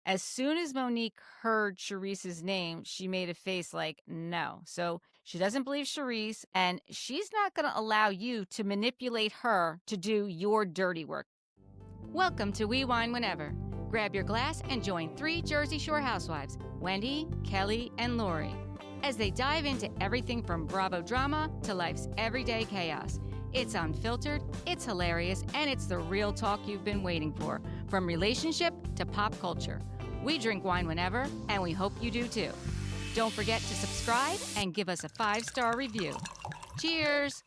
As soon as Monique heard Charisse's name, she made a face like, no. So she doesn't believe Charisse, and she's not going to allow you to manipulate her to do your dirty work. Welcome to We Wine Whenever. Grab your glass and join 3 Jersey Shore housewives, Wendy, Kelly, and Lori, as they dive into everything from Bravo drama to life's everyday chaos. It's unfiltered, it's hilarious, and it's the real talk you've been waiting for, from relationship to pop culture. We drink wine whenever, and we hope you do too. Don't forget to subscribe and give us a 5-star review. Cheers!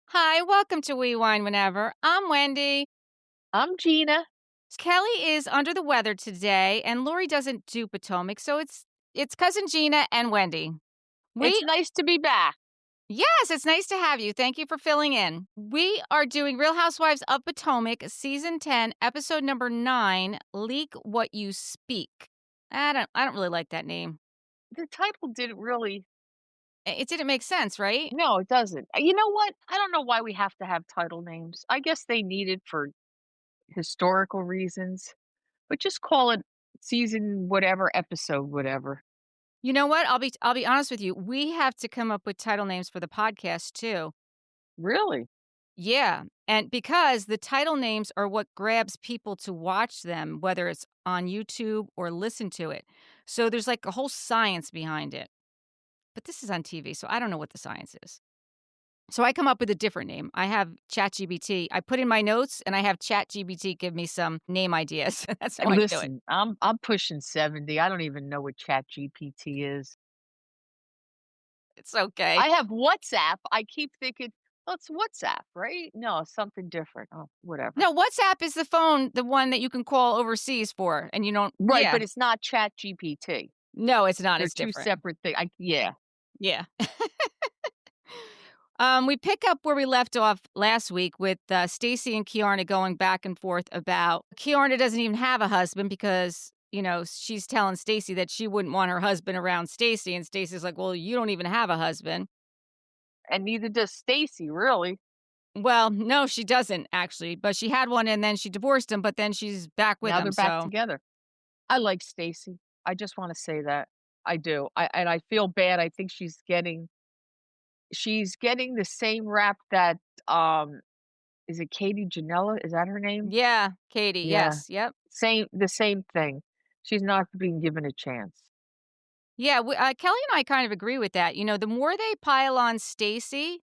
Hi, welcome to We Wine Whenever. I'm Wendy. I'm Gina. Kelly is under the weather today, and Lori doesn't do Potomac, so it's cousin Gina and Wendy. It's nice to be back. Yes, it's nice to have you. Thank you for filling in. We are doing Real Housewives of Potomac, Season 10, Episode number 9, Leak What You Speak. I don't really like that name. The title didn't really... It didn't make sense, right? No, it doesn't. You know what? I don't know why we have to have title names. I guess they need it for historical reasons. But just call it season whatever, episode whatever. You know what? I'll be honest with you. We have to come up with title names for the podcast too. Really? Yeah, and because the title names are what grabs people to watch them, whether it's on YouTube or listen to it. So there's like a whole science behind it. But this is on TV, so I don't know what the science is. So I come up with a different name. I have ChatGPT. I put in my notes, and I have ChatGPT give me some name ideas. That's how I do it. Listen, I'm pushing 70. I don't even know what ChatGPT is. It's okay. I have WhatsApp. I keep thinking, well, it's WhatsApp, right? No, something different. Oh, whatever. No, WhatsApp is the phone, the one that you can call overseas for, and you don't. Right, Yeah. but it's not ChatGPT. No, it's not. They're It's two different. separate things. Yeah. Yeah. We pick up where we left off last week with Stacey and Kiarna going back and forth about Kiarna doesn't even have a husband because, you know, she's telling Stacey that she wouldn't want her husband around Stacey, and Stacey's like, well, you don't even have a husband. And neither does Stacey, really. Well, no, she doesn't actually, but she had one and then she divorced him, but then she's back with Now him. they're back together. I like Stacey. I just want to say that. I do. I feel bad. I think she's getting the same rap that is it Katie Janela? Is that her name? Yeah, Katie. Yeah. Yes. Yep. The same thing. She's not being given a chance. Yeah, Kelly and I kind of agree with that. You know, the more they pile on Stacey,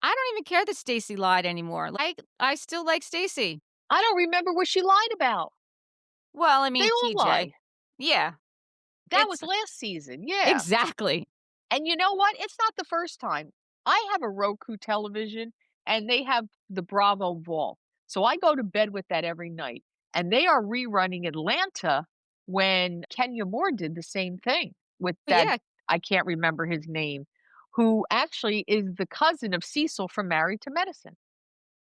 I don't even care that Stacey lied anymore. Like, I still like Stacey. I don't remember what she lied about. Well, I mean, They all TJ. lie. Yeah. That was last season. Yeah. Exactly. And you know what? It's not the first time. I have a Roku television and they have the Bravo Vault. So I go to bed with that every night. And they are rerunning Atlanta when Kenya Moore did the same thing with that. Yeah. I can't remember his name, who actually is the cousin of Cecil from Married to Medicine.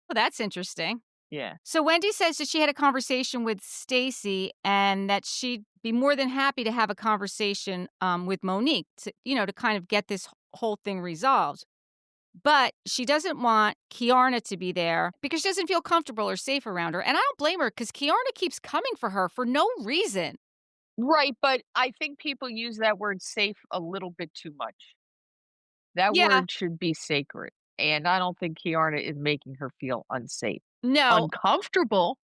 Well, that's interesting. Yeah. So Wendy says that she had a conversation with Stacey and that she'd be more than happy to have a conversation with Monique to, you know, to kind of get this whole thing resolved. But she doesn't want Kiarna to be there because she doesn't feel comfortable or safe around her. And I don't blame her because Kiarna keeps coming for her for no reason. Right, but I think people use that word safe a little bit too much. That word should be sacred. And I don't think Kiarna is making her feel unsafe. No. Uncomfortable.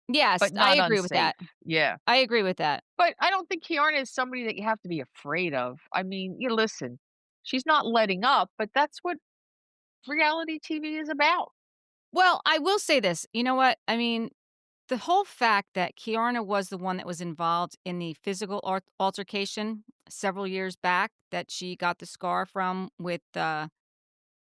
Yes, but not I agree unsafe. with that. Yeah. I agree with that. But I don't think Kiarna is somebody that you have to be afraid of. I mean, you listen, she's not letting up, but that's what reality TV is about. Well, I will say this. You know what? I mean, the whole fact that Kiarna was the one that was involved in the physical altercation several years back that she got the scar from with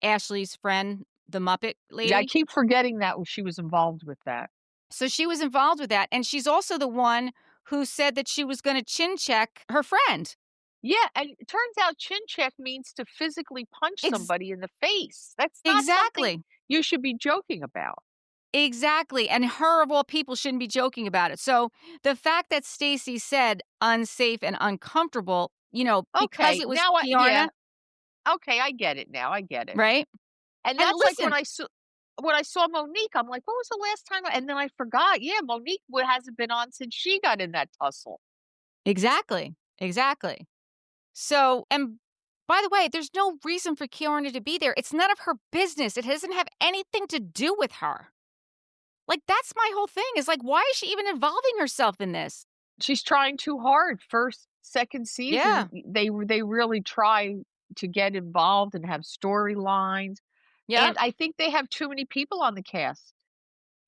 Ashley's friend, the Muppet lady. Yeah, I keep forgetting that she was involved with that. So she was involved with that. And she's also the one who said that she was going to chin check her friend. Yeah, and it turns out chin check means to physically punch somebody in the face. That's not something you should be joking about. Exactly. And her, of all people, shouldn't be joking about it. So the fact that Stacey said unsafe and uncomfortable, you know, because it was Kiarna. Okay, I get it now. I get it. Right? And that's like when I saw when I saw Monique, I'm like, "What was the last time?" And then I forgot. Yeah, Monique hasn't been on since she got in that tussle. Exactly. Exactly. So, and by the way, there's no reason for Kiarna to be there. It's none of her business. It doesn't have anything to do with her. Like, that's my whole thing is like, why is she even involving herself in this? She's trying too hard. First, second season, Yeah. they really try to get involved and have storylines, Yep. and I think they have too many people on the cast.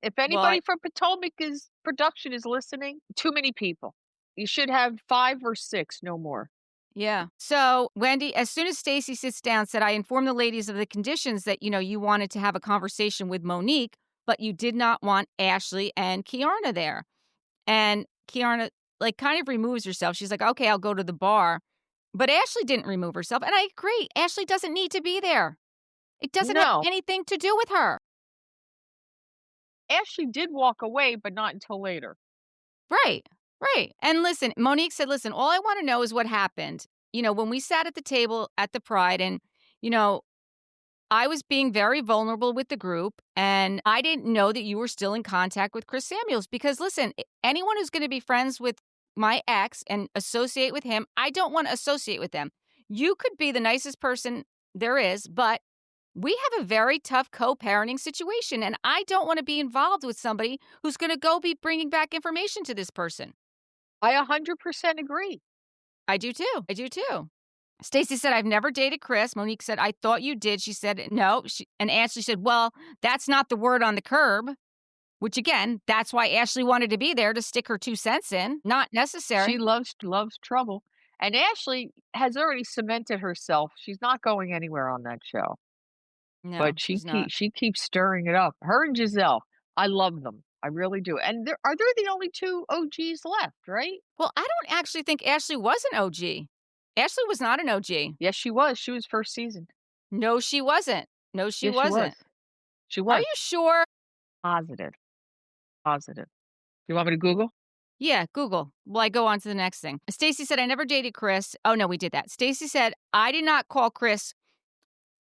If Well, I anybody from Potomac is production is listening, too many people. You should have 5 or 6, no more. yeah. So, Wendy, as soon as Stacy sits down, said, I informed the ladies of the conditions that, you wanted to have a conversation with Monique, but you did not want Ashley and Kiarna there. And Kiarna, like, kind of removes herself. She's like, okay, I'll go to the bar. But Ashley didn't remove herself. And I agree. Ashley doesn't need to be there. It doesn't have No, anything to do with her. Ashley did walk away, but not until later. Right. Right. And listen, Monique said, listen, all I want to know is what happened. When we sat at the table at the Pride and, you know, I was being very vulnerable with the group, and I didn't know that you were still in contact with Chris Samuels because listen, anyone who's going to be friends with my ex and associate with him, I don't want to associate with them. You could be the nicest person there is, but we have a very tough co-parenting situation, and I don't want to be involved with somebody who's going to go be bringing back information to this person. I 100% agree. I do too. I do too. Stacey said, I've never dated Chris. Monique said, I thought you did. She said, no. And Ashley said, well, that's not the word on the curb, which again, that's why Ashley wanted to be there to stick her 2 cents in. Not She necessary. loves trouble, and Ashley has already cemented herself. She's not going anywhere on that show, No, but she's not. she keeps stirring it up. Her and Giselle, I love them. I really do. And they're the only 2 OGs left, right? Well, I don't actually think Ashley was an OG. Ashley was not an OG. Yes, she was. She was first season. No, she wasn't. No, she Yes, she was. wasn't. She Are was. you sure? Positive. Positive. You want me to Google? Yeah, Google. Well, I go on to the next thing. Stacey said, I never dated Chris. Oh, no, we did that. Stacey said, I did not call Chris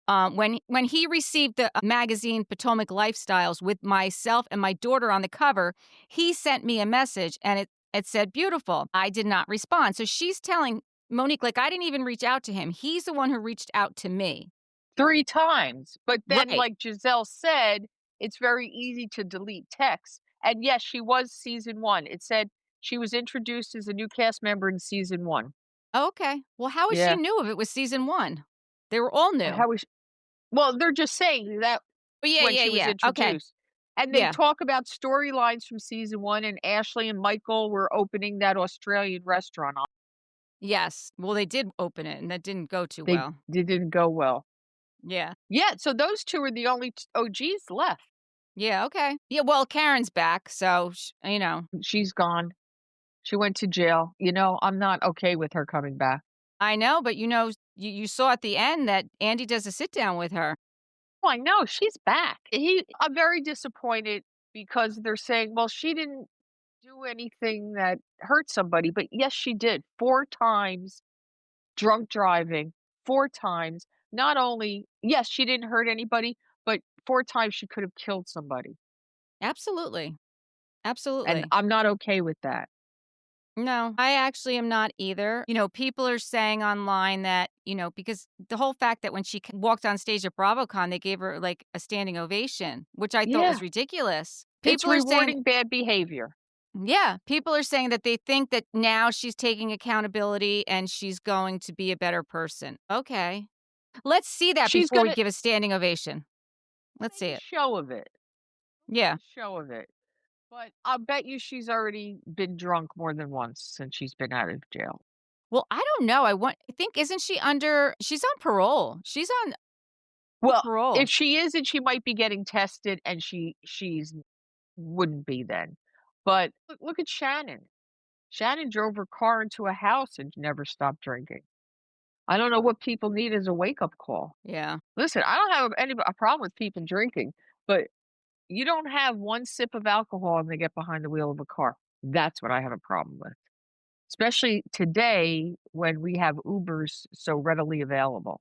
when he received the magazine Potomac Lifestyles with myself and my daughter on the cover, he sent me a message and it said beautiful. I did not respond. So she's telling Monique, like, I didn't even reach out to him. He's the one who reached out to me. 3 times. But then, Right. like Giselle said, it's very easy to delete text. And yes, she was season 1. It said she was introduced as a new cast member in season 1. Okay. Well, how is she Yeah. new if it was season one? They were all new. How is Well, they're just saying that Oh, yeah, when yeah, she was yeah. Okay. introduced. And they Yeah. talk about storylines from season 1, and Ashley and Michael were opening that Australian restaurant. Yes. Well, they did open it and that didn't go too They well. they didn't go well. Yeah. Yeah, so those 2 are the only OGs left. Yeah. Okay. Yeah. Well, Karen's back. So, She's gone. She went to jail. I'm not okay with her coming back. I know, but you saw at the end that Andy does a sit down with her. Oh, I know, she's back. I'm very disappointed because they're saying, "Well, she didn't do anything that hurt somebody," but yes, she did. 4 times drunk driving, 4 times. Not only yes, she didn't hurt anybody, but 4 times she could have killed somebody, Absolutely. and Absolutely. I'm not okay with that. No, I actually am not either. People are saying online that, because the whole fact that when she walked on stage at BravoCon, they gave her like a standing ovation, which I thought was Yeah, ridiculous. it's People are saying, rewarding bad behavior. yeah, people are saying that they think that now she's taking accountability and she's going to be a better person. Okay. Let's see that She's before we gonna give a standing ovation. Let's see make a it. show of it. Make Yeah. a show of it. But I'll bet you she's already been drunk more than once since she's been out of jail. Well, I don't know. I think isn't she she's on parole. She's on Well, parole. if she isn't, she might be getting tested, and she's wouldn't be then. But look at Shannon. Shannon drove her car into a house and never stopped drinking. I don't know what people need as a wake-up call. Yeah. Listen, I don't have a problem with people drinking, but you don't have 1 sip of alcohol and they get behind the wheel of a car. That's what I have a problem with. Especially today when we have Ubers so readily available.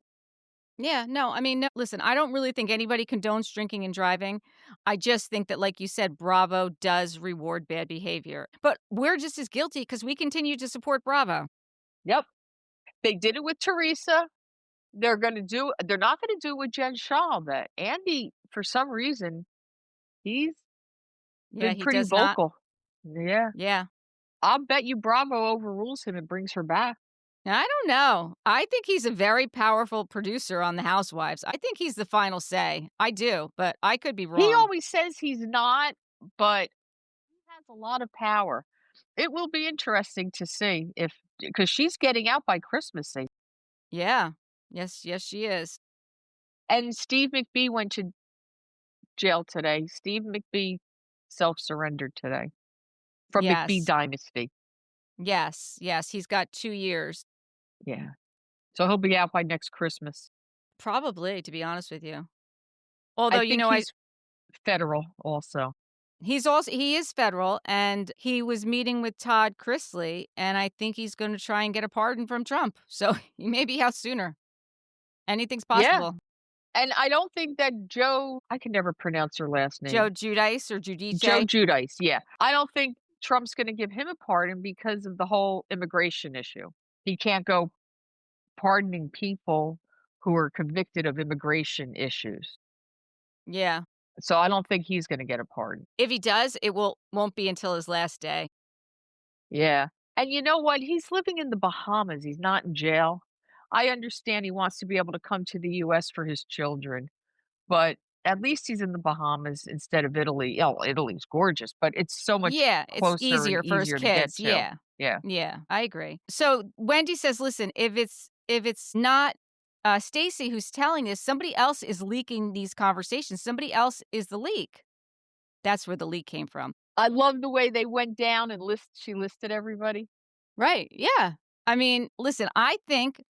Yeah, no, I mean, no, listen, I don't really think anybody condones drinking and driving. I just think that, like you said, Bravo does reward bad behavior. But we're just as guilty because we continue to support Bravo. Yep. They did it with Teresa. They're not gonna do it with Jen Shaw, but Andy, for some reason, he's Yeah, been he pretty does not. vocal. Yeah. Yeah. I'll bet you Bravo overrules him and brings her back. I don't know. I think he's a very powerful producer on The Housewives. I think he's the final say. I do, but I could be He wrong. always says he's not, but he has a lot of power. It will be interesting to see if because she's getting out by Christmas, Yeah. Yes, yes, she is. and Steve McBee went to jail today. Steve McBee self-surrendered today from McBee Yes. Dynasty. Yes. Yes. He's got 2 years. Yeah. So he'll be out by next Christmas. Probably, to be honest with you. I Although, think he's federal also. he is federal, and he was meeting with Todd Chrisley, and I think he's gonna try and get a pardon from Trump. So he may be out sooner. Anything's Yeah. possible. And I don't think that I can never pronounce her last Joe name. Giudice or Joe Giudice. Giudice, yeah. I don't think Trump's gonna give him a pardon because of the whole immigration issue. He can't go pardoning people who are convicted of immigration issues. Yeah. So I don't think he's gonna get a pardon. If he does, it won't be until his last day. Yeah. And you know what? He's living in the Bahamas. He's not in jail. I understand he wants to be able to come to the US for his children, but at least he's in the Bahamas instead of Italy. Oh, Italy's gorgeous, but it's so much Yeah, it's closer and easier for his easier to get kids. to. Yeah. Yeah. Yeah, I agree. So Wendy says, "Listen, if it's not Stacey who's telling this, somebody else is leaking these conversations. Somebody else is the leak." That's where the leak came from. I love the way they went down and she listed everybody. Right. Yeah. I mean, listen, I think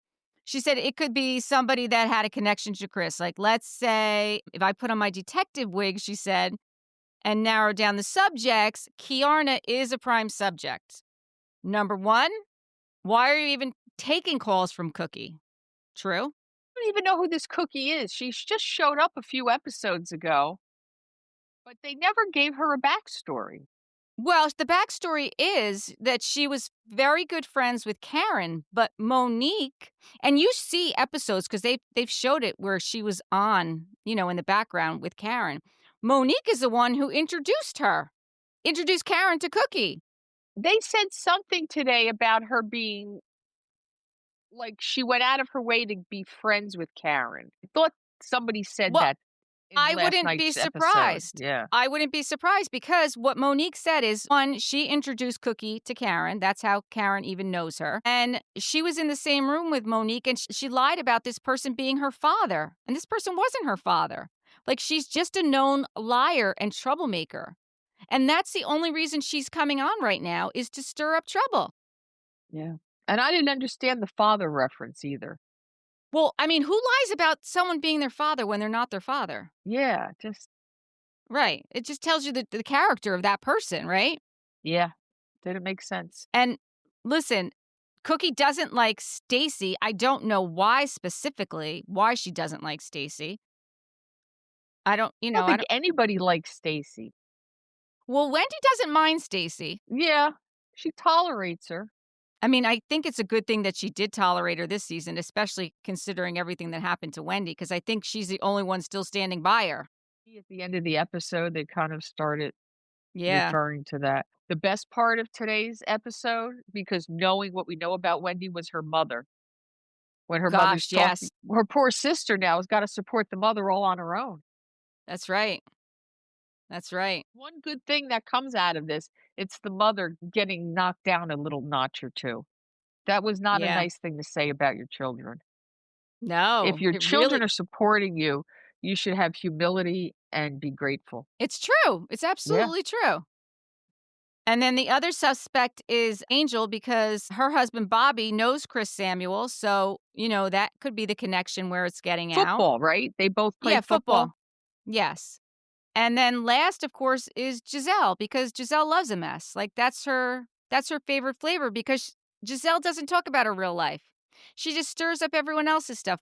she said it could be somebody that had a connection to Chris. Like, let's say if I put on my detective wig, she said, and narrow down the subjects, Kiarna is a prime subject. Number one, why are you even taking calls from Cookie? True. I don't even know who this Cookie is. Just showed up a few episodes ago, but they never gave her a backstory. Well, the backstory is that she was very good friends with Karen, but Monique, and you see episodes because they've showed it where she was on, in the background with Karen. Monique is the one who introduced Karen to Cookie. They said something today about her being like she went out of her way to be friends with Karen. I thought somebody said Well, that in I last wouldn't be night's episode. surprised. Yeah. I wouldn't be surprised because what Monique said is, one, she introduced Cookie to Karen. That's how Karen even knows her. And she was in the same room with Monique, and she lied about this person being her father. And this person wasn't her father. Like, she's just a known liar and troublemaker. And that's the only reason she's coming on right now is to stir up trouble. Yeah. And I didn't understand the father reference either. Well, I mean, who lies about someone being their father when they're not their father? Yeah, just Right. It just tells you the character of that person, right? yeah. Didn't make sense. And listen, Cookie doesn't like Stacey. I don't know why specifically, why she doesn't like Stacey. I don't, I don't I think don't. anybody likes Stacey. Well, Wendy doesn't mind Stacey. Yeah. She tolerates her. I mean, I think it's a good thing that she did tolerate her this season, especially considering everything that happened to Wendy, because I think she's the only one still standing by her. At the end of the episode, they kind of started Yeah. referring to that. The best part of today's episode, because knowing what we know about Wendy, was her mother. When her mother's Gosh, talking yes. her poor sister now has gotta support the mother all on her own. That's right. That's right. One good thing that comes out of this, it's the mother getting knocked down a little notch or 2. That was not a Yeah. nice thing to say about your children. If No, your it children really, are supporting you, you should have humility and be grateful. it's true. It's Yeah. absolutely true. And then the other suspect is Angel because her husband Bobby knows Chris Samuel. So, that could be the connection where it's getting out. Football, right? They both Yeah, played football? football. Yes. And then last, of course, is Giselle because Giselle loves a mess. Like that's her favorite flavor because Giselle doesn't talk about her real life. She just stirs up everyone else's stuff.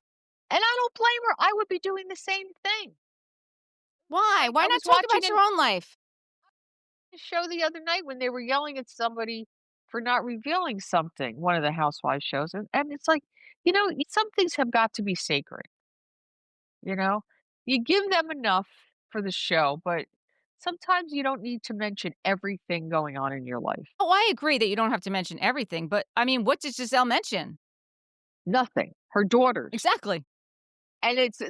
And I don't blame her. I would be doing the same thing. Why? Like, Why I not was talk watching about your own life? a show the other night when they were yelling at somebody for not revealing something, one of the housewives shows, and it's like, some things have got to be sacred, you know? You give them enough for the show, but sometimes you don't need to mention everything going on in your life. Oh, I agree that you don't have to mention everything, but I mean, what did Giselle mention? Nothing. Her daughters. Exactly. And it's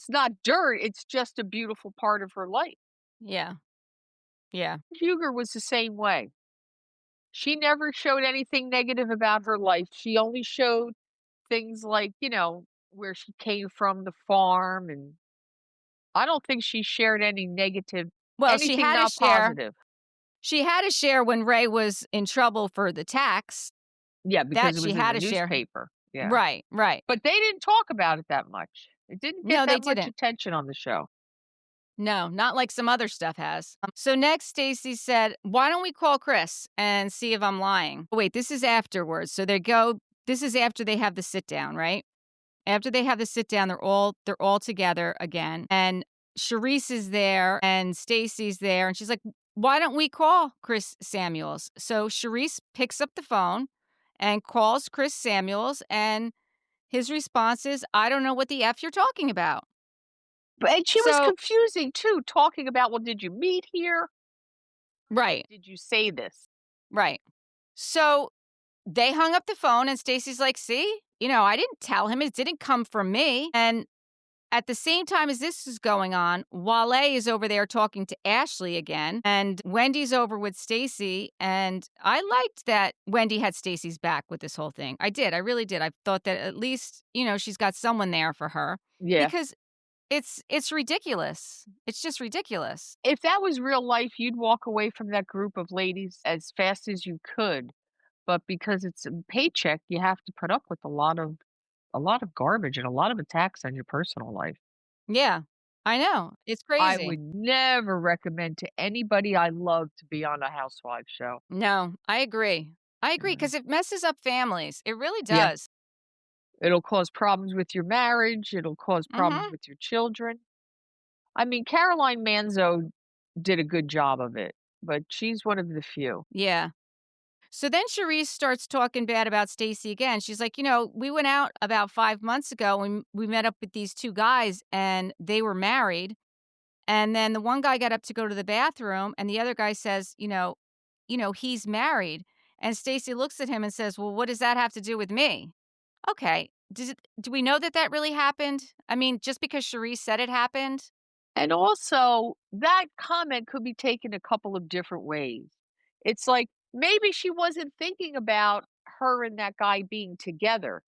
not dirt, it's just a beautiful part of her life. Yeah. Yeah. Huger was the same way. She never showed anything negative about her life. She only showed things like, where she came from, the farm, and I don't think she shared any negative Well, she anything had to not share. positive. She had to share when Ray was in trouble for the tax. Yeah, That because it she was in had the to share. newspaper. Yeah. Right, right. But they didn't talk about it that much. It didn't get No, they that much didn't. attention on the show. No, not like some other stuff has. So next, Stacey said, "Why don't we call Chris and see if I'm lying?" Wait, this is afterwards. So they go. This is after they have the sit down, right? After they have the sit down, they're all together again, and Charisse is there, and Stacey's there, and she's like, "Why don't we call Chris Samuels?" So Charisse picks up the phone and calls Chris Samuels, and his response is, "I don't know what the f you're talking about." But and she was So confusing too, talking about, "Well, did you meet here? right, Did you say this?" right. So they hung up the phone, and Stacey's like, "See, I didn't tell him. It didn't come from me." And at the same time as this is going on, Wale is over there talking to Ashley again, and Wendy's over with Stacey. And I liked that Wendy had Stacey's back with this whole thing. I did. I really did. I thought that at least, she's got someone there for her Yeah. because it's ridiculous. It's just ridiculous. If that was real life, you'd walk away from that group of ladies as fast as you could, but because it's a paycheck, you have to put up with a lot of garbage and a lot of attacks on your personal life. Yeah, I know. It's I crazy. would never recommend to anybody I love to be on a housewife show. No, I agree. I agree Mm. because it messes up families. It really Yeah. does. It'll cause problems with your marriage, it'll cause problems Mhm. with your children. I mean, Caroline Manzo did a good job of it, but she's one of the few. Yeah. So then Charisse starts talking bad about Stacey again. She's like, we went out about 5 months ago and we met up with these 2 guys and they were married. And then the one guy got up to go to the bathroom and the other guy says, he's married. And Stacey looks at him and says, "Well, what does that have to do with me?" Okay. Do we know that that really happened? I mean, just because Charisse said it happened? And also, that comment could be taken a couple of different ways. It's like maybe she wasn't thinking about her and that guy being together.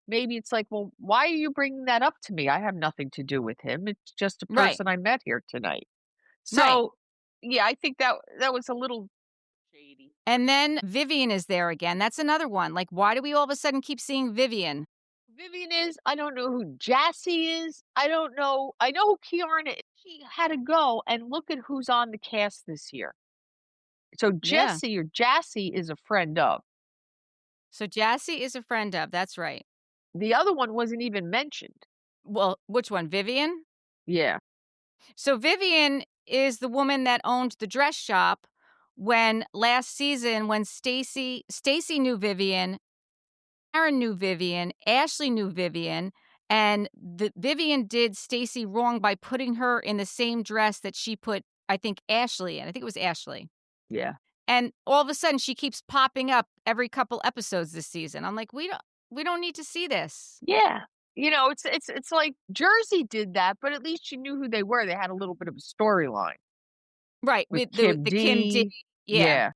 Maybe it's like, well, why are you bringing that up to me? I have nothing to do with him. It's just a Right. person I met here tonight. Right. So, yeah, I think that was a little shady. And then Vivian is there again. That's another one. Like, why do we all of a sudden keep seeing Vivian? Vivian is. I don't know who Jassy is. I don't know. I know who Kiarna is. She had to go and look at who's on the cast this year. So Yeah. Jesse or Jassy is a friend of. So Jassy is a friend of. That's right. The other one wasn't even mentioned. Well, which one? Vivian? Yeah, So Vivian is the woman that owned the dress shop when last season when Stacey knew Vivian, Aaron knew Vivian, Ashley knew Vivian, and the Vivian did Stacey wrong by putting her in the same dress that she put, I think, Ashley in. I think it was Ashley. yeah, And all of a sudden she keeps popping up every couple episodes this season. I'm like, we don't need to see this. yeah. It's like Jersey did that, but at least you knew who they were. They had a little bit of a storyline Right, with with the Kim the Kim D. D. Yeah. Yeah,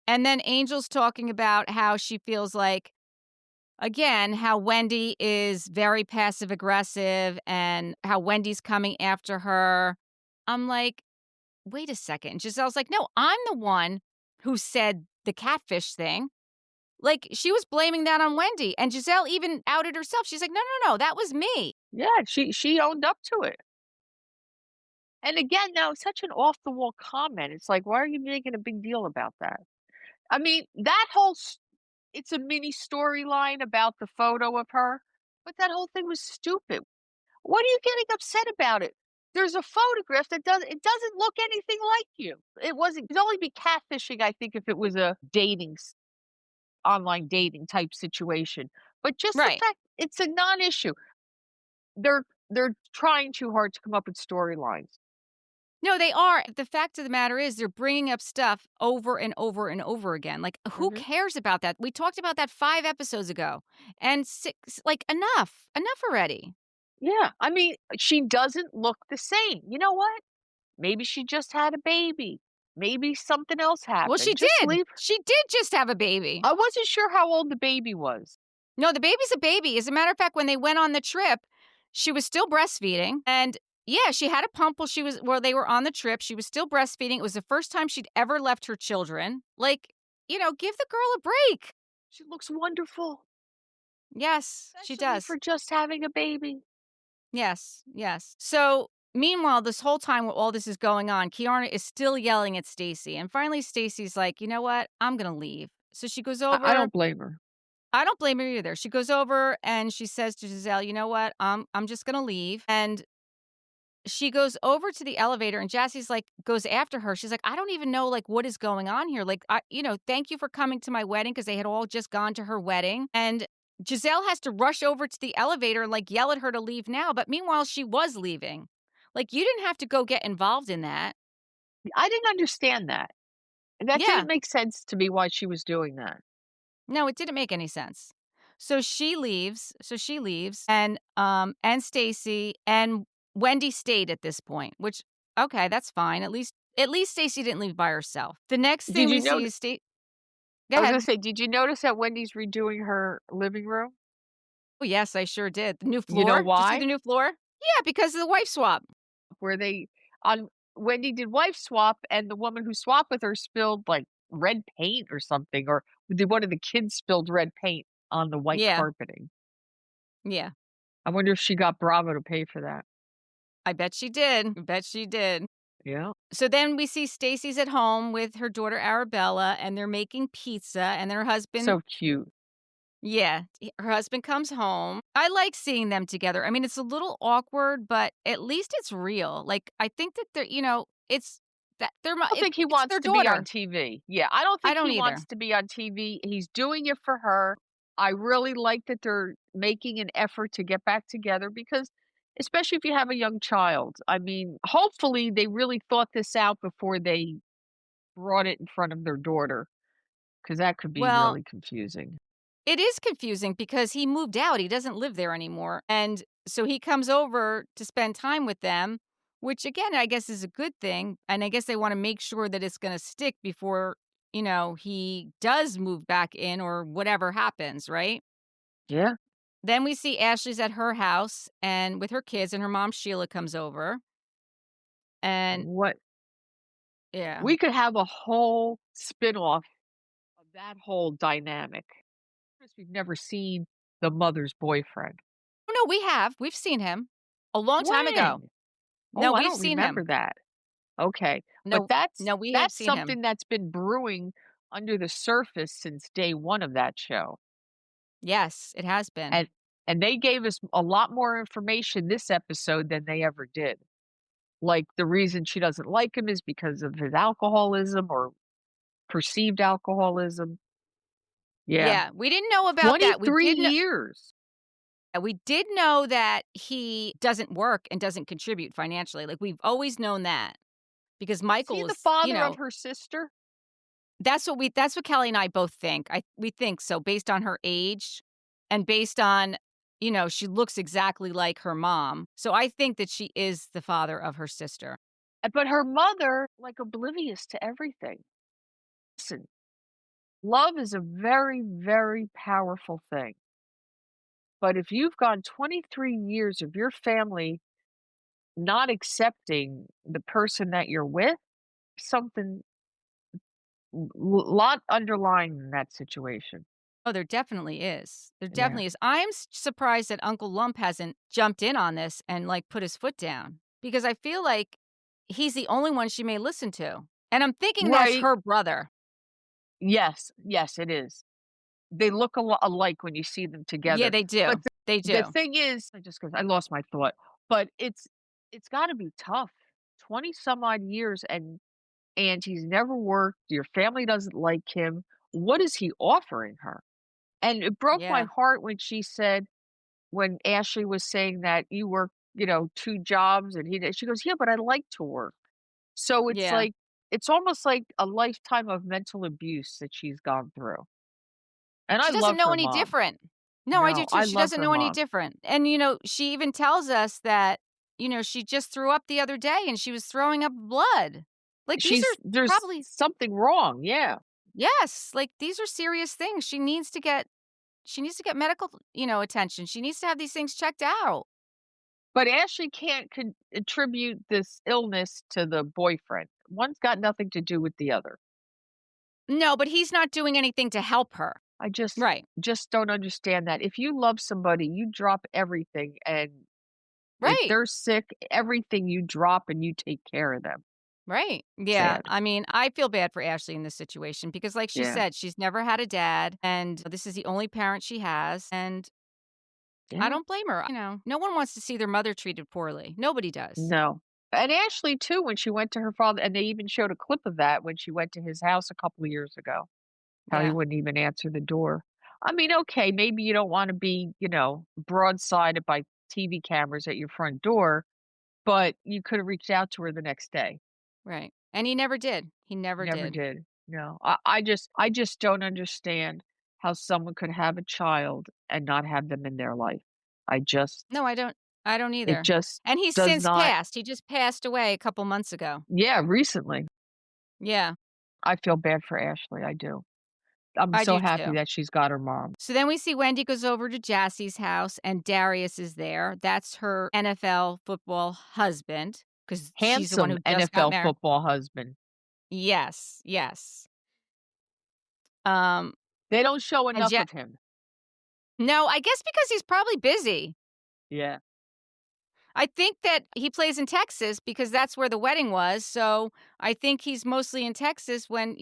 And then Angel's talking about how she feels like, again, how Wendy is very passive aggressive and how Wendy's coming after her. I'm like, wait a second. And Giselle's like, no, I'm the one who said the catfish thing. Like, she was blaming that on Wendy. And Giselle even outed herself. She's like, no, no, no, that was me. yeah. She owned up to it. And again, now such an off the wall comment. It's like, why are you making a big deal about that? I mean, it's a mini storyline about the photo of her, but that whole thing was stupid. What are you getting upset about it? There's a photograph that doesn't look anything like you. It'd only be catfishing, I think, if it was a online dating type situation. But just the Right. fact it's a non-issue. They're trying too hard to come up with storylines. No, they are. The fact of the matter is they're bringing up stuff over and over and over again. Like, who Mhm. cares about that? We talked about that 5 episodes ago. And 6 like, enough. Enough already. Yeah, I mean, she doesn't look the same. You know what? Maybe she just had a baby. Maybe something else Well, she happened. Just did. leave her. She did just have a baby. I wasn't sure how old the baby was. No, the baby's a baby. As a matter of fact, when they went on the trip, she was still breastfeeding, and yeah, she had a pump while they were on the trip. She was still breastfeeding. It was the first time she'd ever left her children. Like, give the girl a break. She looks wonderful, Yes, she especially does. for just having a baby. Yes, yes. So, meanwhile, this whole time while all this is going on, Kiarna is still yelling at Stacey, and finally Stacey's like, "You know what? I'm gonna leave." So she goes I over. don't blame her. I don't blame her either. She goes over and she says to Giselle, "You know what? I'm just gonna leave." And she goes over to the elevator and Jassie's like goes after her. She's like, "I don't even know like what is going on here. Like, thank you for coming to my wedding," because they had all just gone to her wedding. And Giselle has to rush over to the elevator and like yell at her to leave now. But meanwhile, she was leaving. Like, you didn't have to go get involved in that. I didn't understand that. And that Yeah. didn't make sense to me why she was doing that. No, it didn't make any sense. So she leaves and Stacy and Wendy stayed at this point, which okay, that's fine. At least Stacy didn't leave by herself. The next thing Did you we see notice? is Go I was gonna ahead. say, did you notice that Wendy's redoing her living room? Oh, yes, I sure did. The new You know floor? Did you see the why? new floor? Yeah, because of the wife swap. Where they on Wendy did wife swap, and the woman who swapped with her spilled, like, red paint or something, or one of the kids spilled red paint on the white Yeah, carpeting. yeah. I wonder if she got Bravo to pay for that. I bet she did. I bet she did. Yeah. So then we see Stacy's at home with her daughter Arabella, and they're making pizza, and then her husband. So cute. Yeah, her husband comes home. I like seeing them together. I mean, it's a little awkward, but at least it's real. Like, I think that it's that they're I don't think he it's wants their to be on daughter. TV. Yeah, I don't I think don't he either. wants to be on TV. He's doing it for her. I really like that they're making an effort to get back together because especially if you have a young child. I mean, hopefully they really thought this out before they brought it in front of their daughter, because that could be Well, really confusing. it is confusing because he moved out. He doesn't live there anymore. And so he comes over to spend time with them, which again, I guess is a good thing. And I guess they want to make sure that it's going to stick before, he does move back in or whatever happens, right? Yeah. Then we see Ashley's at her house and with her kids, and her mom Sheila comes over. And What yeah. we could have a whole spin-off of that whole dynamic. Course, we've never seen the mother's boyfriend. Oh, no, we have. We've seen him a long time ago. When? No, Oh, I we've don't seen remember him. that. Okay. But No, that's no, we have that's seen him. something that's been brewing under the surface since day 1 of that show. Yes, it has been. And they gave us a lot more information this episode than they ever did. Like, the reason she doesn't like him is because of his alcoholism or perceived alcoholism. Yeah. Yeah, we didn't know about that. 23 years. We did know that he doesn't work and doesn't contribute financially. Like, we've always known that because Is he Michael the is, father of her sister? that's what Kelly and I both think. We think so based on her age and based on, she looks exactly like her mom. So I think that she is the father of her sister. But her mother, like, oblivious to everything. Listen, love is a very, very powerful thing. But if you've gone 23 years of your family not accepting the person that you're with, something lot underlying in that situation. Oh, there definitely is. There Yeah. definitely is. I'm surprised that Uncle Lump hasn't jumped in on this and like put his foot down because I feel like he's the only one she may listen to. And I'm thinking that's Right. her brother. Yes. Yes, it is. they look alike when you see them Yeah, together. they But do. They the do. thing is, I just 'cause I lost my thought, but it's gotta be tough. 20 some odd years and he's never worked, your family doesn't like him. What is he offering her? And it broke my Yeah. heart when she said when Ashley was saying that you work, 2 jobs and he did she goes, "Yeah, but I like to work." So it's Yeah. like it's almost like a lifetime of mental abuse that she's gone through. And I She doesn't love know her any mom. different. No, I do No, too. I She love doesn't her know any mom. different. And, she even tells us that, she just threw up the other day and she was throwing up blood. Like, these are There's probably, something wrong, yeah. yes, like, these are serious things. She needs to get medical, attention. She needs to have these things checked out. But Ashley can't attribute this illness to the boyfriend. One's got nothing to do with the other. No, but he's not doing anything to help her. I just Right. just don't understand that. If you love somebody, you drop everything, and if Right. they're sick, everything you drop and you take care of them. Right. Yeah. Sad. I mean, I feel bad for Ashley in this situation because, like she Yeah. said, she's never had a dad, and this is the only parent she has. And I Yeah. don't blame her. No one wants to see their mother treated poorly. Nobody does. No. And Ashley too, when she went to her father and they even showed a clip of that when she went to his house a couple of years ago, how he Yeah. wouldn't even answer the door. I mean, okay, maybe you don't wanna be, broadsided by TV cameras at your front door, but you could have reached out to her the next day. Right. And he never did. He never Never did. did. No. I just don't understand how someone could have a child and not have them in their life. I just No, I don't. I don't it either. just And he's does since not. passed. He just passed away a couple months ago. Yeah, recently. Yeah, I feel bad for Ashley, I do. I'm I so do happy too. that she's got her mom. So then we see Wendy goes over to Jassie's house and Darius is there. That's her NFL football husband because she's the one Handsome who just got NFL married. football husband. Yes, yes. Um, They don't show and enough of him. no, I guess because he's probably busy. Yeah. I think that he plays in Texas because that's where the wedding was. So I think he's mostly in Texas when.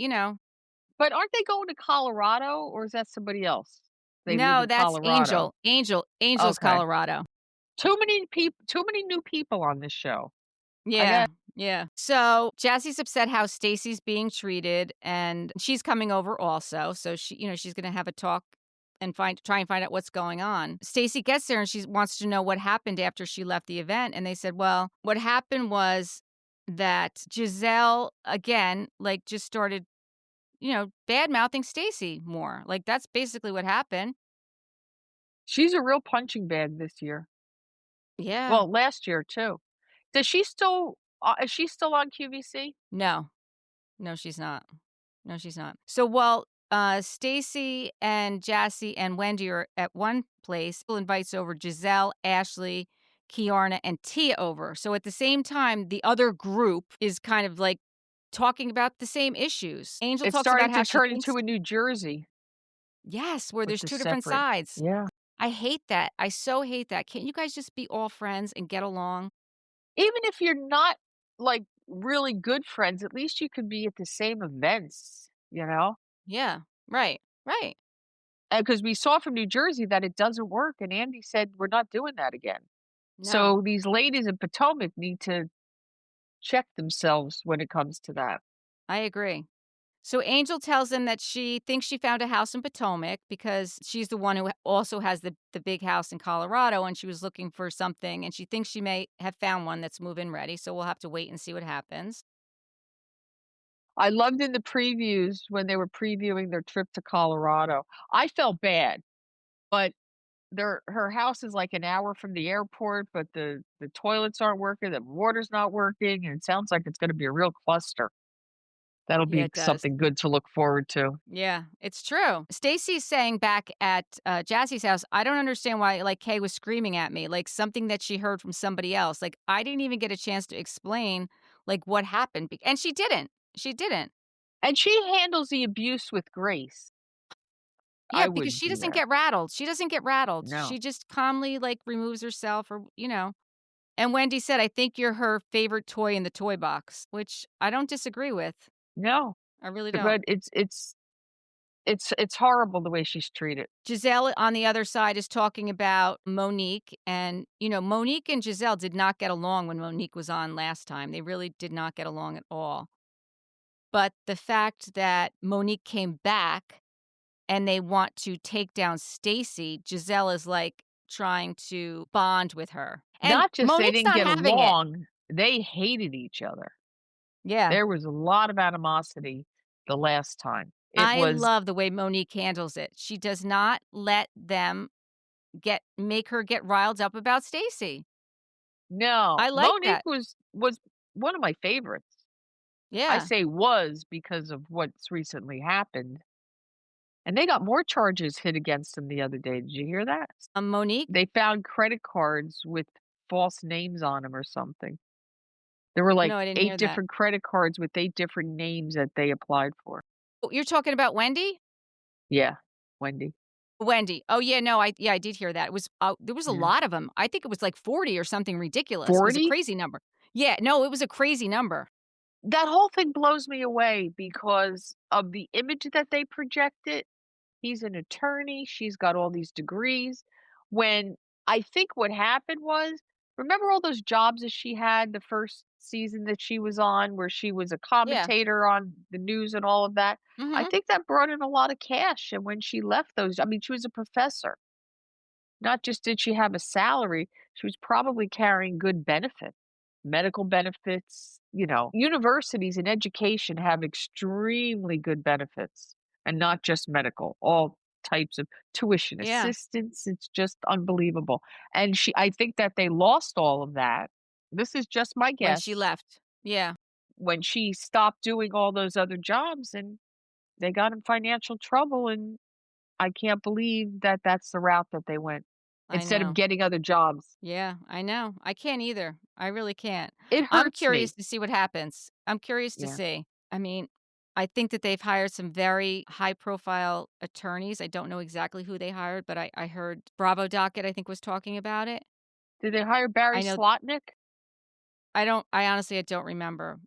But aren't they going to Colorado, or is that somebody else? They live No, in that's Colorado. Angel. Angel's Okay. Colorado. Too many new people on this show. I Yeah, got yeah. So Jassie's upset how Stacy's being treated, and she's coming over also. So she's gonna have a talk and try and find out what's going on. Stacy gets there and she wants to know what happened after she left the event, and they said, "Well, what happened was that Giselle again, like, just started, bad mouthing Stacy more. Like that's basically what happened." she's a real punching bag this year. Yeah. Well, last year too. Is she still on QVC? No. No, she's not. No, she's not. So while Stacy and Jassy and Wendy are at one place, Bill invites over Giselle, Ashley, Kiarna, and Tia over. So at the same time, the other group is kind of like talking about the same issues. Angel It's talks about starting how to she turn thinks, into a New Jersey yes, where with there's the two different separate. sides. Yeah. I hate that. I so hate that. Can't you guys just be all friends and get along? Even if you're not, like, really good friends, at least you could be at the same events, you know? Yeah. Right. Right. Because we saw from New Jersey that it doesn't work, and Andy said, "We're not doing that again." No, So these ladies in Potomac need to check themselves when it comes to that. I agree. So Angel tells him that she thinks she found a house in Potomac because she's the one who also has the big house in Colorado, and she was looking for something, and she thinks she may have found one that's move-in ready, so we'll have to wait and see what happens. I loved in the previews when they were previewing their trip to Colorado. I felt bad, but her house is like an hour from the airport, but the toilets aren't working, the water's not working, and it sounds like it's gonna be a real cluster. That'll Yeah, be it does. something good to look forward to. Yeah, it's true. Stacy's saying back at Jazzy's house, I don't understand why like Kay was screaming at me, like something that she heard from somebody else. Like I didn't even get a chance to explain like what happened, and she didn't. She didn't. And she handles the abuse with grace. Yeah, I because wouldn't she do doesn't that. get rattled. She doesn't get rattled. No. She just calmly, like, removes herself or. And Wendy said, "I think you're her favorite toy in the toy box," which I don't disagree with. No. I really don't. But it's It's horrible the way she's treated. Giselle on the other side is talking about Monique, and, Monique and Giselle did not get along when Monique was on last time. They really did not get along at all. But the fact that Monique came back and they want to take down Stacey, Giselle is, like, trying to bond with her. And Not just they Monique's didn't not get having it. along, they hated each other. Yeah. There was a lot of animosity the last time. It I was love the way Monique handles it. She does not let them make her get riled up about Stacey. no, I like Monique that. was one of my favorites. I Yeah. say was because of what's recently happened, and they got more charges hit against them the other day. Did you hear that? Monique? They found credit cards with false names on them or something. There were, like, No, I didn't 8 hear that. different credit cards with 8 different names that they applied for. Oh, you're talking about Wendy? Yeah, Wendy. Wendy. Oh, yeah, no, I did hear that. It was, there was a Yeah. lot of them. I think it was like 40 or something ridiculous. It was a 40? crazy number. Yeah, no, it was a crazy number. That whole thing blows me away because of the image that they projected. He's an attorney, she's got all these degrees, when I think what happened was, remember all those jobs that she had the first season that she was on, where she was a Yeah. commentator on the news and all of that? I Mhm. think that brought in a lot of cash, and when she left those I mean, she was a professor. Not just did she have a salary, she was probably carrying good benefits, medical benefits, Universities and education have extremely good benefits, and not just medical, all types of tuition Yeah, assistance, it's just unbelievable, and I think that they lost all of that. This is just my when she guess, left. Yeah, when she stopped doing all those other jobs, and they got in financial trouble, and I can't believe that that's the route that they went, I instead of know. getting other jobs. Yeah, I know. I can't either. I really can't. It I'm hurts curious me. to see what happens. I'm curious to Yeah. see. I mean, I think that they've hired some very high profile attorneys. I don't know exactly who they hired, but I heard Bravo Docket, I think, was talking about it. Did they hire Barry I know Slotnick? I honestly I don't remember.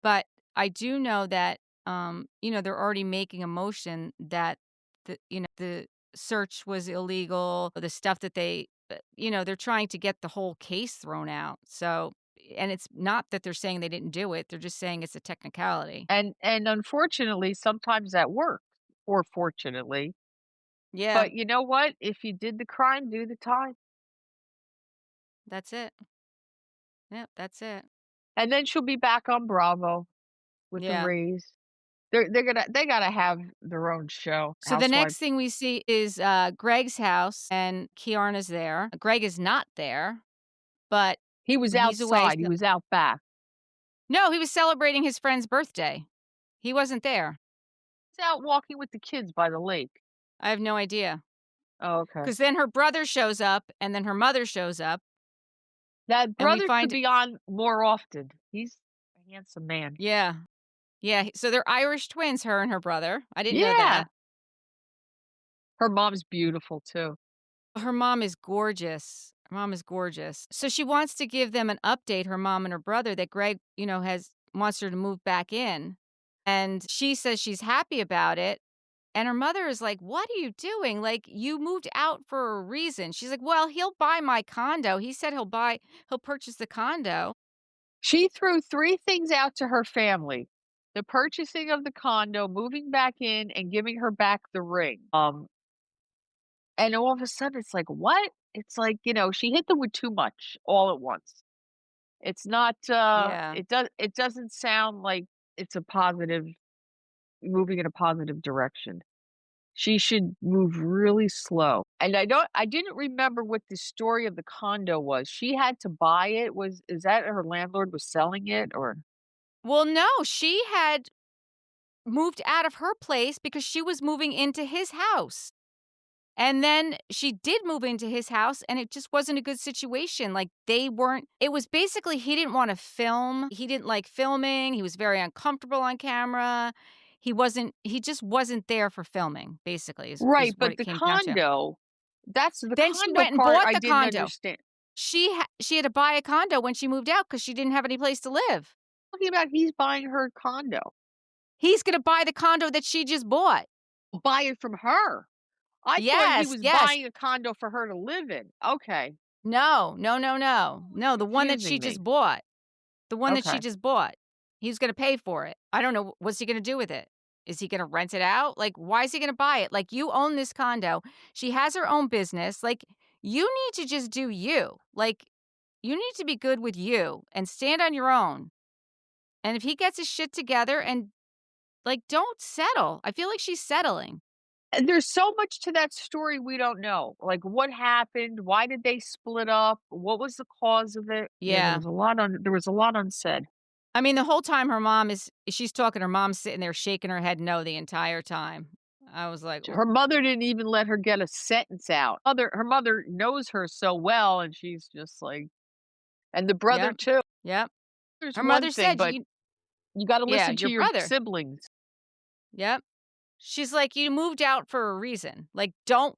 But I do know that they're already making a motion that the search was illegal, the stuff that they're trying to get the whole case thrown out. So, and it's not that they're saying they didn't do it, they're just saying it's a technicality. And unfortunately, sometimes that works, or fortunately. Yeah, But you know what? If you did the crime, do the time. that's it. Yep, that's it. And then she'll be back on Bravo with the Yeah. Rays. They gotta have their own show, So the Housewives. next thing we see is Greg's house and Kiarna's there. Greg is not there, but He was he's away. outside, he was out back. No, he was celebrating his friend's birthday. He wasn't there. He's out walking with the kids by the lake. I have no idea. Oh, okay. Because then her brother shows up, and then her mother shows up, That and we brother should find be on more often. He's a handsome man. yeah. Yeah, so they're Irish twins, her and her brother. I didn't know Yeah. that. Her mom's beautiful too. Her mom is gorgeous. Her mom is gorgeous. So she wants to give them an update, her mom and her brother, that Greg, has wants her to move back in, and she says she's happy about it. And her mother is like, "What are you doing? Like, you moved out for a reason." She's like, "Well, he'll buy my condo. He said he'll purchase the condo." She threw 3 things out to her family: the purchasing of the condo, moving back in, and giving her back the ring. And all of a sudden, it's like, "What?" It's like, she hit them with too much all at once. It's not, Yeah. it doesn't sound like it's a positive moving in a positive direction. She should move really slow. And I didn't remember what the story of the condo was. She had to buy it, is that her landlord was selling it, or Well, no, she had moved out of her place because she was moving into his house. And then she did move into his house, and it just wasn't a good situation. Like, it was basically he didn't wanna film. He didn't like filming. He was very uncomfortable on camera. He just wasn't there for filming, basically, is Right, what but it the came down to. condo, that's the Then she condo went and part bought I the didn't condo. understand. She had to buy a condo when she moved out because she didn't have any place to live. Talking about he's buying her condo. He's gonna buy the condo that she just bought. Buy it from her. I thought he Yes, was yes. buying a condo for her to live in. Okay. No, no, no, no. It was No, the one that she confusing just me. bought. The one that she Okay. just bought. He's gonna pay for it. I don't know, what's he gonna do with it? Is he gonna rent it out? Like, why is he gonna buy it? Like, you own this condo. She has her own business. Like, you need to just do you. Like, you need to be good with you and stand on your own. And if he gets his shit together and, like, don't settle. I feel like she's settling. And there's so much to that story we don't know. Like, what happened? Why did they split up? What was the cause of it? Yeah, Yeah. there was a lot unsaid. I mean, the whole time she's talking, her mom's sitting there shaking her head no the entire time. I was like, Her mother didn't even let her get a sentence out. Her mother knows her so well, and she's just like, and the brother "Yep, too. yep." There's Her one mother thing, said, but "You." you gotta Yeah, listen to your your brother. siblings. Yep. She's like, "You moved out for a reason. Like, Don't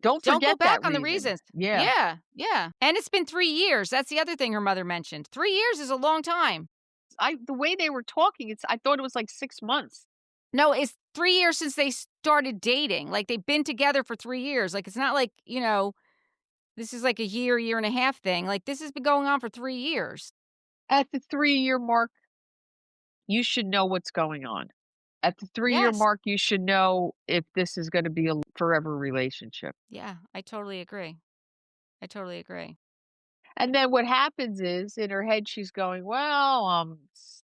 don't go forget that back on the reason. reasons." Yeah. Yeah, yeah, and it's been 3 years. That's the other thing her mother mentioned. 3 years is a long time. The way they were talking, I thought it was like 6 months. No, it's 3 years since they started dating. Like, they've been together for 3 years. Like, it's not like, this is like a year, year and a half thing. Like, this has been going on for 3 years. At the 3-year mark, you should know what's going on. At the 3-year Yes. mark, you should know if this is gonna be a forever relationship. Yeah, I totally agree. I totally agree. And then what happens is, in her head, she's going, "Well,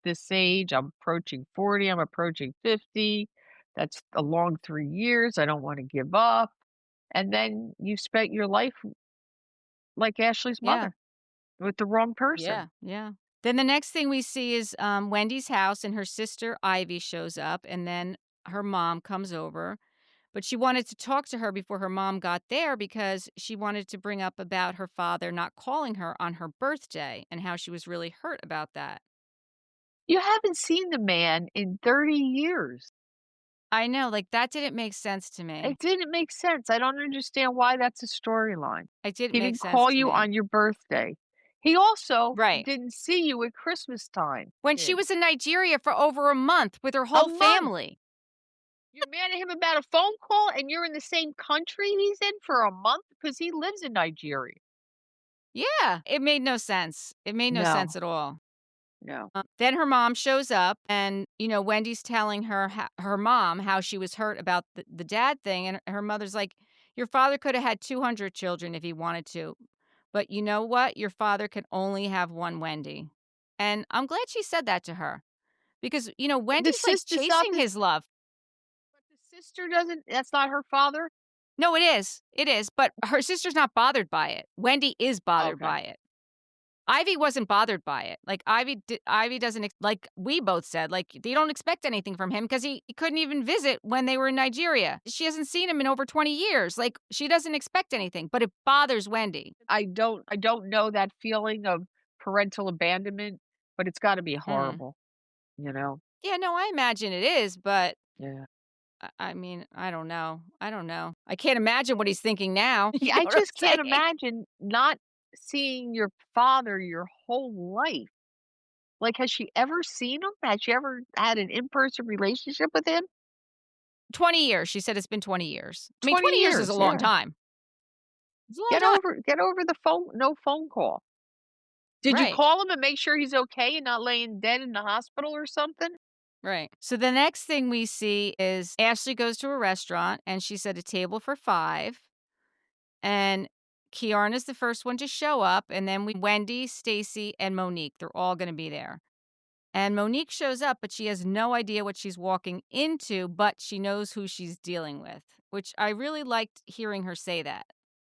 this age, I'm approaching 40, I'm approaching 50. That's a long 3 years, I don't wanna give up." And then you spent your life like Ashley's Yeah. mother, with the wrong person. Yeah, yeah. Then the next thing we see is, Wendy's house, and her sister Ivy shows up, and then her mom comes over, but she wanted to talk to her before her mom got there because she wanted to bring up about her father not calling her on her birthday and how she was really hurt about that. You haven't seen the man in 30 years. I know, like, that didn't make sense to It me. didn't make sense. I don't understand why that's a storyline. It didn't He make didn't sense call to you me. on your birthday. He also Right. didn't see you at Christmas time. When she Did. was in Nigeria for over a month with her A whole month. family. You're mad at him about a phone call and you're in the same country he's in for a month because he lives in Nigeria. Yeah, it made no sense. It made no sense No, at all. no. Then her mom shows up, and, Wendy's telling her mom how she was hurt about the dad thing, and her mother's like, "Your father coulda had 200 children if he wanted to, but you know what? Your father could only have 1 Wendy." And I'm glad she said that to her because, The Wendy's, like, sister's not chasing the his love. but the sister doesn't that's not her father? No, it is, but her sister's not bothered by it. Wendy is bothered Okay. by it. Ivy wasn't bothered by it. Like, Ivy doesn't like we both said, like, they don't expect anything from him because he couldn't even visit when they were in Nigeria. She hasn't seen him in over 20 years. Like, she doesn't expect anything, but it bothers Wendy. I don't know that feeling of parental abandonment, but it's gotta be Mm. horrible, you know? Yeah, no, I imagine it is, but Yeah. I mean, I don't know. I don't know. I can't imagine what he's thinking now. You Yeah, know I what I'm just can't saying? imagine not seeing your father your whole life. Like, has she ever seen him? Has she ever had an in-person relationship with him? 20 years. She said it's been 20 years. I mean, 20 20 years is a years, long yeah. time. It's a long time. Get over the phone no phone call. Did you Right. call him and make sure he's okay and not laying dead in the hospital or something? Right. So the next thing we see is Ashley goes to a restaurant and she's at a table for 5. And Kiarna's the first one to show up. And then Wendy, Stacey, and Monique. They're all going to be there. And Monique shows up, but she has no idea what she's walking into, but she knows who she's dealing with, which I really liked hearing her say that.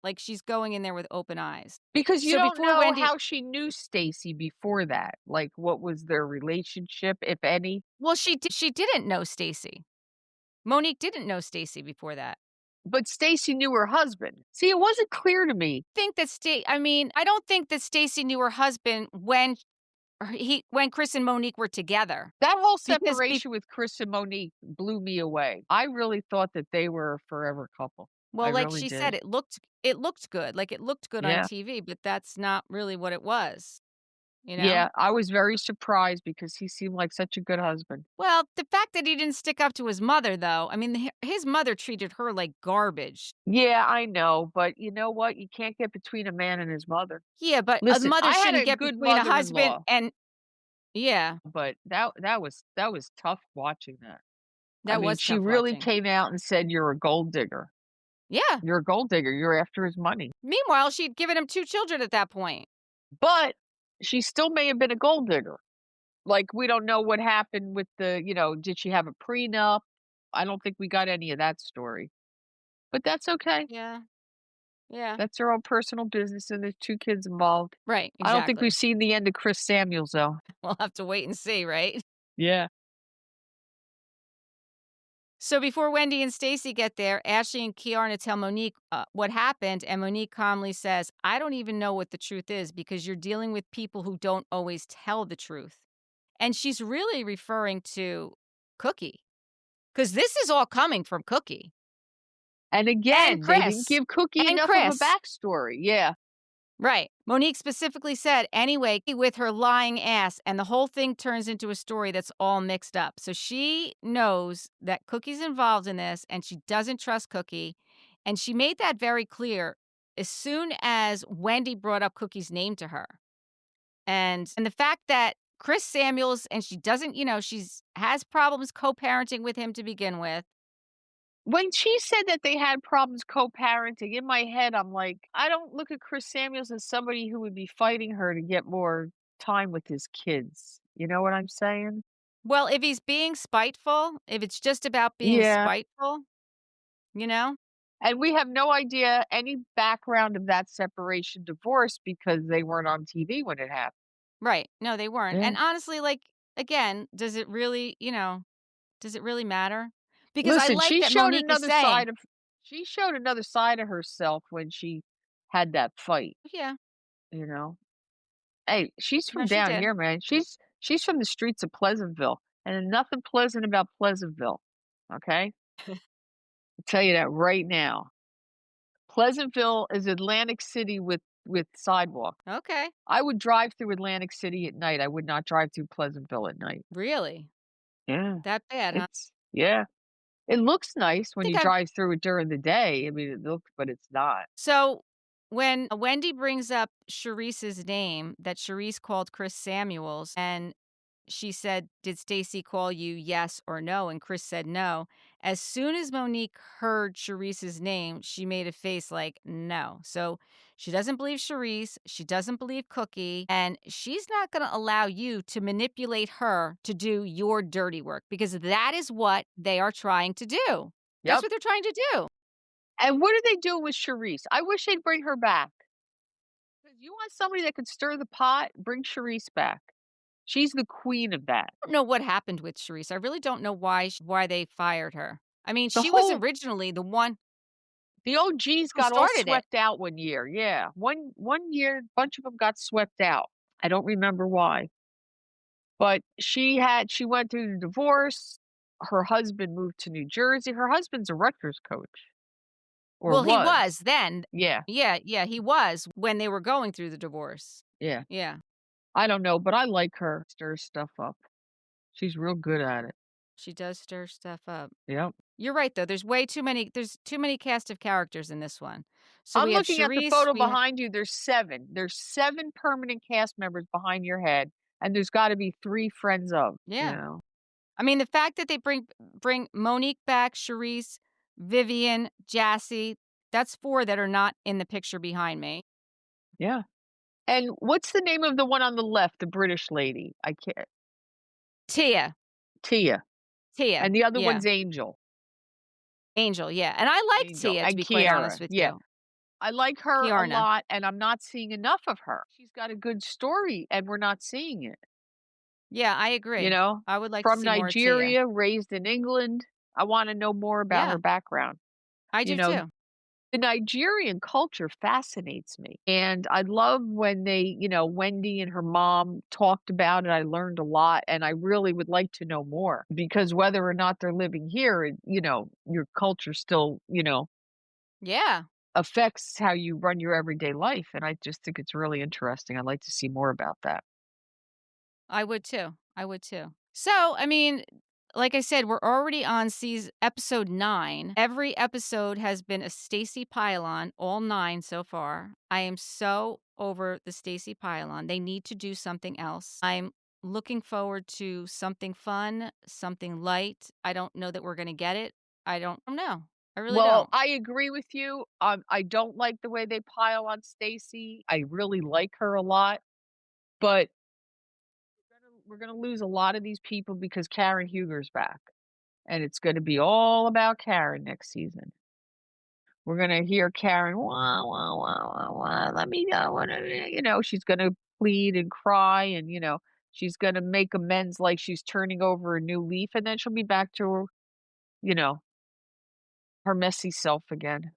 Like she's going in there with open eyes. Because you So don't before know Wendy, how she knew Stacy before that. Like, what was their relationship, if any? well, she didn't know Stacey. Monique didn't know Stacey before that. But Stacy knew her husband. See, it wasn't clear to me. I don't think that Stacey knew her husband when Chris and Monique were together. That whole Because be separation with Chris and Monique blew me away. I really thought that they were a forever couple. I well, like really she said, did. it looked good. Like, it looked good on Yeah. TV, but that's not really what it was. you know? Yeah, I was very surprised because he seemed like such a good husband. Well, the fact that he didn't stick up to his mother, though, I mean, his mother treated her like garbage. Yeah, I know, but you know what? You can't get between a man and his mother. Yeah, but a Listen, mother I had shouldn't a get good between a husband mother-in-law, and yeah, but that was tough watching that. I that mean, was she tough really watching. came out and said, "You're a gold digger. Yeah. You're a gold digger. You're after his money." Meanwhile, she'd given him 2 children at that point. But she still may have been a gold digger. Like, we don't know what happened with did she have a prenup? I don't think we got any of that story. But that's okay. Yeah. Yeah. That's her own personal business, and there's 2 kids involved. Right, I don't think we've exactly. seen the end of Chris Samuels, though. We'll have to wait and see, right? Yeah. So before Wendy and Stacey get there, Ashley and Kiarna tell Monique what happened, and Monique calmly says, "I don't even know what the truth is because you're dealing with people who don't always tell the truth." And she's really referring to Cookie, because this is all coming from Cookie And and again, they didn't Chris give Cookie and enough of a Chris. backstory. Yeah. Right. Monique specifically said, anyway, with her lying ass, and the whole thing turns into a story that's all mixed up. So she knows that Cookie's involved in this and she doesn't trust Cookie. And she made that very clear as soon as Wendy brought up Cookie's name to her. And the fact that Chris Samuels and she doesn't, she's has problems co-parenting with him to begin with. When she said that they had problems co-parenting, in my head, I'm like, I don't look at Chris Samuels as somebody who would be fighting her to get more time with his kids. You know what I'm saying? Well, if he's being spiteful, if it's just about being Yeah. spiteful, you know? And we have no idea any background of that separation divorce because they weren't on TV when it happened. Right. No, they weren't. Yeah. And honestly, like, again, does it really, does it really matter? Because I Listen, like that Monique is saying, she showed another side of herself when she had that fight, yeah, you know? Hey, she's no, from she down did. here, man. She's from the streets of Pleasantville, and there's nothing pleasant about Pleasantville, okay? I'll tell you that right now. Pleasantville is Atlantic City with sidewalk. Okay. I would drive through Atlantic City at night. I would not drive through Pleasantville at night. Really? Yeah. That bad, huh? Yeah. It looks nice I when think you I've drive through it during the day. I mean, it looks, but it's not. so when Wendy brings up Sharice's name, that Sharice called Chris Samuels, and she said, "Did Stacy call you yes or no?" And Chris said no. As soon as Monique heard Sharice's name, she made a face like no. So she doesn't believe Sharice. She doesn't believe Cookie. And she's not going to allow you to manipulate her to do your dirty work because that is what they are trying to do. That's Yep. what they're trying to do. And what are they doing with Charisse? I wish they'd bring her back. 'Cause you want somebody that could stir the pot, bring Charisse back. She's the queen of that. I don't know what happened with Sharice. I really don't know why they fired her. I mean, The she was whole originally the one the OGs who got all started it. swept out one year. Yeah. One year, a bunch of them got swept out. I don't remember why. But she went through the divorce. Her husband moved to New Jersey. Her husband's a Rutgers coach, or Well, he was. was then. Yeah. Yeah, yeah, he was when they were going through the divorce. Yeah. Yeah, I don't know, but I like her. Stir stuff up. She's real good at it. she does stir stuff up. Yep. You're right, though. There's too many cast of characters in this one. So I'm we have looking at the Charisse, photo behind you, there's 7. There's 7 permanent cast members behind your head, and there's gotta be 3 friends of, you yeah. know? I mean, the fact that they bring Monique back, Charisse, Vivian, Jassy, that's 4 that are not in the picture behind me. Yeah. And what's the name of the one on the left, the British lady? I can't Tia, Tia. Tia, And the other yeah. one's Angel. Angel, yeah. And I like Angel. Tia, to And be quite honest Kiara. with Yeah. you. I like her a Kiarna. lot, and I'm not seeing enough of her. She's got a good story, and we're not seeing it, Yeah, I you agree. know? I would like to From see more of Tia. Nigeria, raised in England. I wanna know more about Yeah, her background. I You do know, too. the Nigerian culture fascinates me, and I love when Wendy and her mom talked about it. I learned a lot, and I really would like to know more because whether or not they're living here, your culture still, Yeah. affects how you run your everyday life, and I just think it's really interesting. I'd like to see more about that. I would too. I would too. So, I mean, like I said, we're already on episode 9. Every episode has been a Stacey pylon, all 9 so far. I am so over the Stacey pylon. They need to do something else. I'm looking forward to something fun, something light. I don't know that we're going to get it. I don't know. I really Well, don't. I agree with you. I don't like the way they pile on Stacey. I really like her a lot, but we're gonna lose a lot of these people because Karen Huger's back, and it's gonna be all about Karen next season. We're gonna hear Karen, "Wah, wah, wah, wah, wah, let me go," she's gonna plead and cry and, she's gonna make amends like she's turning over a new leaf, and then she'll be back to her, you know, her messy self again.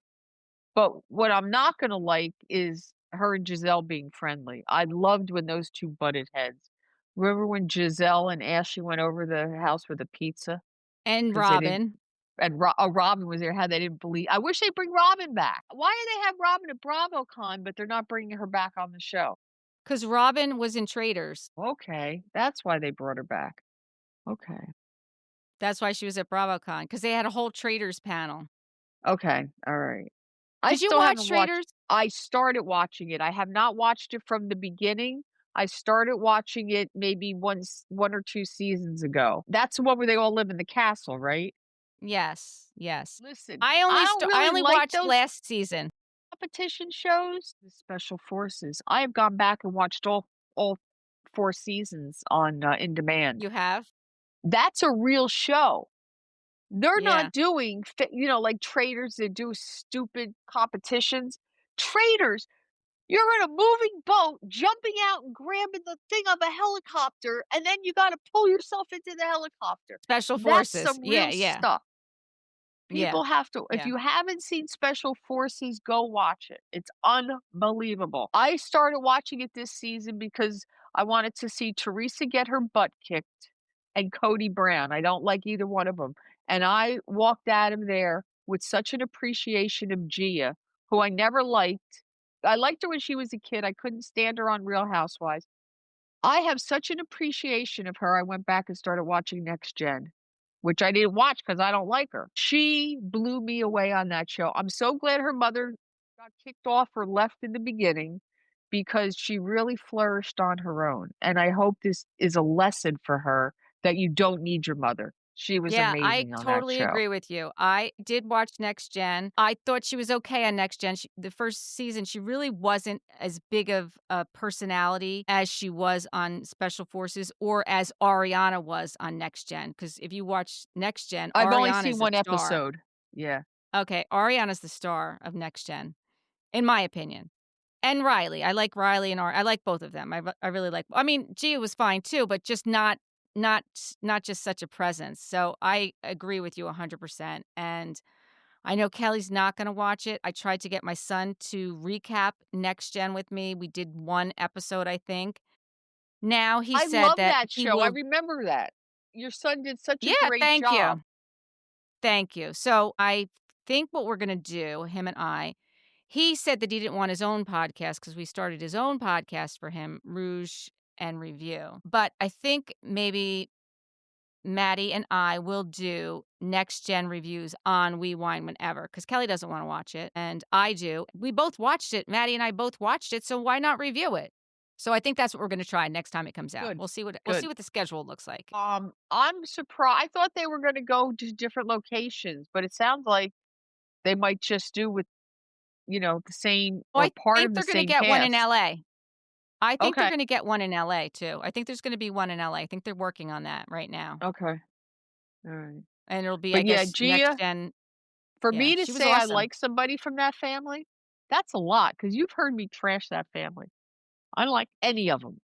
But what I'm not gonna like is her and Giselle being friendly. I loved when those 2 butted heads. Remember when Giselle and Ashley went over the house for the pizza And because they didn't Robin, and Robin was there, how they didn't believe. I wish they'd bring Robin back. Why do they have Robin at BravoCon, but they're not bringing her back on the show? because Robin was in Traders. Okay, that's why they brought her back. Okay. That's why she was at BravoCon, because they had a whole Traders panel. Okay, alright. I Did you still watch haven't watched. Traders? I started watching it. I have not watched it from the beginning. I started watching it maybe 1 or 2 seasons ago. That's the one where they all live in the castle, right? Yes, yes. Listen, I I don't really only like watched those last season. competition shows, the special forces. I have gone back and watched all 4 seasons on, in demand. You have? That's a real show. They're Yeah. not doing like traders that do stupid competitions. Traders, you're in a moving boat, jumping out and grabbing the thing of a helicopter, and then you gotta pull yourself into the helicopter. Special That's Forces. some Yeah, real yeah, stuff. yeah, People have to, if yeah. you haven't seen Special Forces, go watch it. It's unbelievable. I started watching it this season because I wanted to see Teresa get her butt kicked and Cody Brown. I don't like either one of them. And I walked out of there with such an appreciation of Gia, who I never liked. I liked her when she was a kid. I couldn't stand her on Real Housewives. I have such an appreciation of her, I went back and started watching Next Gen, which I didn't watch because I don't like her. She blew me away on that show. I'm so glad her mother got kicked off or left in the beginning because she really flourished on her own, and I hope this is a lesson for her that you don't need your mother. She was Yeah, I amazing on that totally show. agree with you. I did watch Next Gen. I thought she was okay on Next Gen. The first season, she really wasn't as big of a personality as she was on Special Forces or as Ariana was on Next Gen. Because if you watch Next Gen, I've only seen Ariana's the 1 star. episode. Yeah. Okay, Ariana's the star of Next Gen, in my opinion. And Riley. I like Riley and I like both of them. I really like, I mean, Gia was fine too, but just not just such a presence. So I agree with you 100%. And I know Kelly's not going to watch it. I tried to get my son to recap Next Gen with me. We did 1 episode, I think. Now he I said love that that he show. I will. remember that. Your son did such a Yeah, great thank job. you. Thank you. So I think what we're going to do, him and I, he said that he didn't want his own podcast because we started his own podcast for him, Rouge and Review. But I think maybe Maddie and I will do next gen reviews on We Wine Whenever because Kelly doesn't want to watch it and I do. We both watched it. Maddie and I both watched it. So why not review it? So I think that's what we're going to try next time it comes out. Good, We'll see good. what the schedule looks like. I'm surprised. I thought they were gonna go to different locations, but it sounds like they might just do with, the same Oh, or I part think of the they're going to same get one in cast. LA. I think they're Okay, going to get one in LA too. I think there's going to be one in LA. I think they're working on that right now. okay, alright. And it'll be, I But yeah, guess, next Gia, gen. for Yeah, me to she was say I awesome. like somebody from that family, that's a lot because 'cause you've heard me trash that family. I don't like any of them.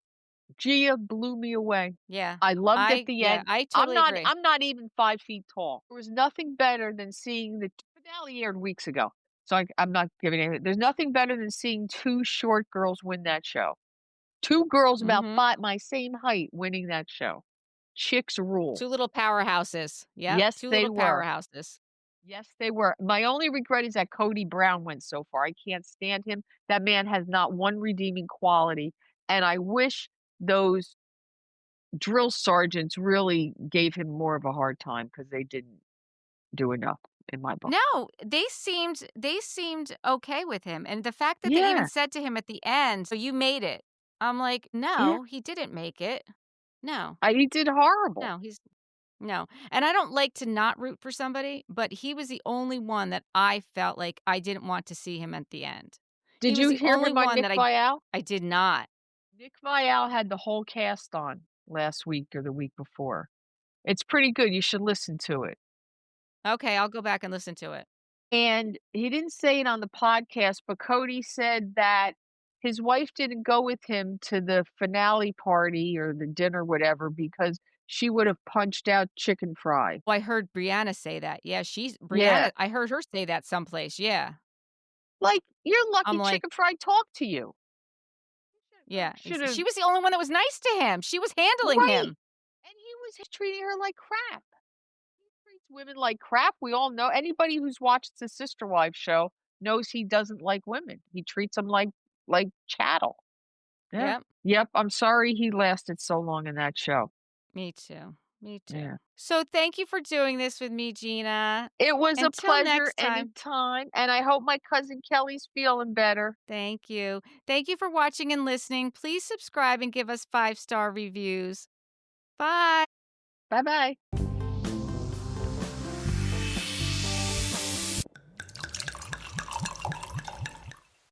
Gia blew me away. Yeah. I loved at the end. I I'm totally not agree. I'm not even 5 feet tall. There was nothing better than seeing the finale aired weeks ago, so I'm not giving any. There's nothing better than seeing 2 short girls win that show. 2 girls about Mhm. 5 my same height winning that show. Chicks rule. 2 little powerhouses. Yep, Yes, 2 they little were. powerhouses. Yes, they were. My only regret is that Cody Brown went so far. I can't stand him. That man has not one redeeming quality, and I wish those drill sergeants really gave him more of a hard time because they didn't do enough in my book. No, they seemed okay with him, and the fact that they even Yeah, said to him at the end, "So you made it." I'm like, yeah. "No, he didn't make it. No, He did horrible. no, he's no." And I don't like to not root for somebody, but he was the only one that I felt like I didn't want to see him at the end. He Did was you the hear only him on one Nick that I Viall? I did not. Nick Viall had the whole cast on last week or the week before. It's pretty good, you should listen to it. Okay, I'll go back and listen to it. And he didn't say it on the podcast, but Cody said that his wife didn't go with him to the finale party or the dinner, whatever, because she would have punched out chicken fry. Well, I heard Brianna say that. Yeah, Yeah. I heard her say that someplace, yeah. Like, you're lucky I'm like, chicken fry talked to you. yeah, Should have she was the only one that was nice to him. She was handling right. him. And he was treating her like crap. He treats women like crap. We all know anybody who's watched the Sister Wives show knows he doesn't like women. He treats them like chattel. Yeah. Yep, Yep, I'm sorry he lasted so long in that show. me too. Me Yeah. too. So thank you for doing this with me, Gina. It was a Until pleasure next time. anytime, and I hope my cousin Kelly's feeling better. Thank you. Thank you for watching and listening. Please subscribe and give us 5-star reviews. Bye. Bye-bye.